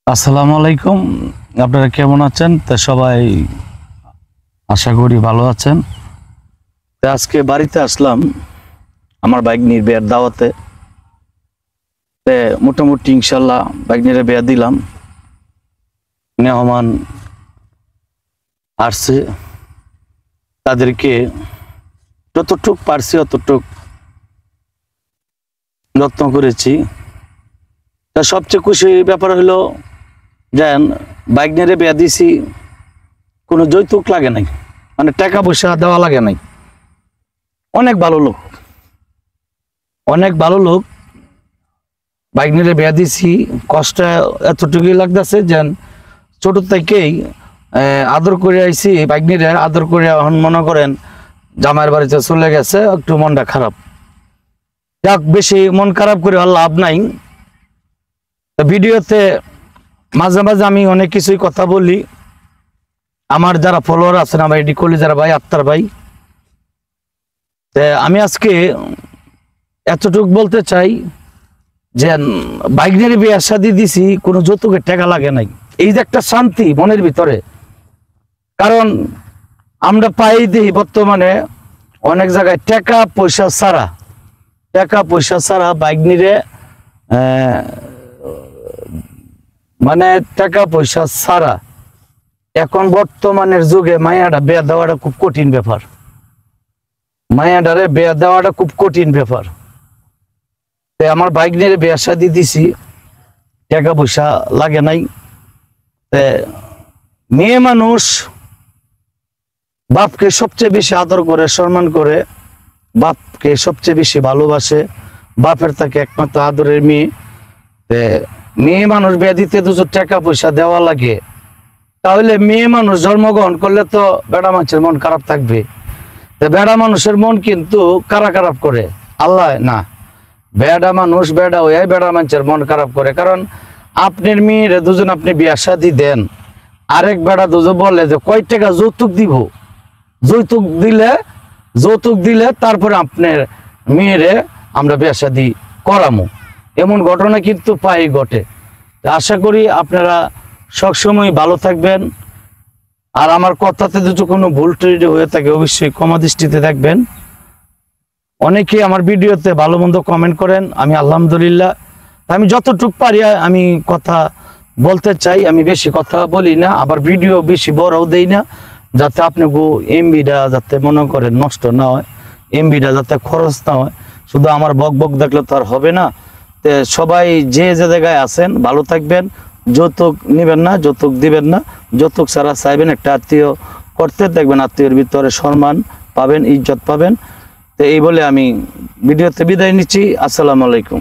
আসসালামু আলাইকুম। আপনারা কেমন আছেন? তো সবাই আশা করি ভালো আছেন। তো আজকে বাড়িতে আসলাম আমার ভাগ্নির বিয়ের দাওয়াতে। মোটামুটি ইনশাল্লাহ ভাগ্নিরে বিয়ে দিলাম। মেহমান আসছে, তাদেরকে যতটুক পারছি অতটুক যত্ন করেছি। তা সবচেয়ে খুশি ব্যাপার হলো যে ভাগ্নিরে বিয়ে দিছি, কোনো যৌতুক লাগে নাই, মানে টাকা পয়সা দেওয়া লাগে নাই। অনেক ভালো লোক, অনেক ভালো লোক। ভাগ্নিরে বিয়ে দিছি, কষ্ট এতটুকুই লাগতেছে যে ছোট থেকেই আদর করে আইছি। ভাগ্নিরে আদর করে এখন মনে করেন জামাইয়ের বাড়িতে চলে গেছে, একটু মনটা খারাপ। যাক, বেশি মন খারাপ করে আর লাভ নাই। ভিডিওতে মাঝে মাঝে আমি অনেক কিছুই কথা বলি। আমার যারা ফলোয়ার আছেন, আমার এডি কলিজার ভাই, আত্মার ভাই, আমি আজকে এতটুকু বলতে চাই যে ভাগ্নের বিয়ে শাদী দিছি, কোনো যৌতুকের টাকা লাগে নাই। এই যে একটা শান্তি মনের ভিতরে, কারণ আমরা পাই দিই বর্তমানে অনেক জায়গায় টাকা পয়সা ছাড়া ভাগ্নিরে মানে টাকা পয়সা ছাড়া এখন বর্তমানের যুগে মায়াটা বিয়ে দেওয়াটা খুব কঠিন ব্যাপার। মায়াডারে বিয়ে দেওয়াটা খুব কঠিন ব্যাপার। আমার ভাগ্নের বিয়ে শাদী দিছি, টাকা পয়সা লাগে নাই। মেয়ে মানুষ বাপকে সবচেয়ে বেশি আদর করে, সম্মান করে, বাপকে সবচেয়ে বেশি ভালোবাসে। বাপের তাকে একমাত্র আদরের মেয়ে। মেয়ে মানুষ বিয়ে দিতে দুজন টাকা পয়সা দেওয়া লাগে, তাহলে মেয়ে মানুষ জন্মগ্রহণ করলে তো বেড়া মানুষের মন খারাপ থাকবে। বেড়া মানুষের মন কিন্তু কারা খারাপ করে? আল্লাহ না, বেড়া মানুষ বেড়া হয়ে বেড়া মানুষের মন খারাপ করে। কারণ আপনার মেয়ের দুজন আপনি বিয়া শাদী দেন, আরেক বেড়া দুজন বলে যে কয় টাকা যৌতুক দিব, যৌতুক দিলে তারপরে আপনার মেয়েরে আমরা বিয়া শাদী করামো। এমন ঘটনা কিন্তু প্রায় ঘটে। আশা করি আপনারা সবসময় ভালো থাকবেন। আর আমার কথাতে যদি কোনো ভুল ত্রুটি হয়ে থাকে অবশ্যই ক্ষমা দৃষ্টিতে দেখবেন। অনেকে আমার ভিডিওতে ভালো মন্দ কমেন্ট করেন, আমি আলহামদুলিল্লাহ আমি যতটুক পারি আমি কথা বলতে চাই। আমি বেশি কথা বলি না, আবার ভিডিও বেশি বড়ও দেই না, যাতে আপনি এমবিটা যাতে মনে করেন নষ্ট না হয়, এমবিটা যাতে খরচ না হয়। শুধু আমার বক বক দেখলে তো আর হবে না। সবাই যে যে জায়গায় আছেন ভালো থাকবেন। যৌতুক নেবেন না, যৌতুক দিবেন না। যৌতুক ছাড়া চাইবেন একটা আত্মীয় করতে, দেখবেন আত্মীয়ের ভিতরে সম্মান পাবেন, ইজ্জত পাবেন। তো এই বলে আমি ভিডিওতে বিদায় নিচ্ছি। আসসালামু আলাইকুম।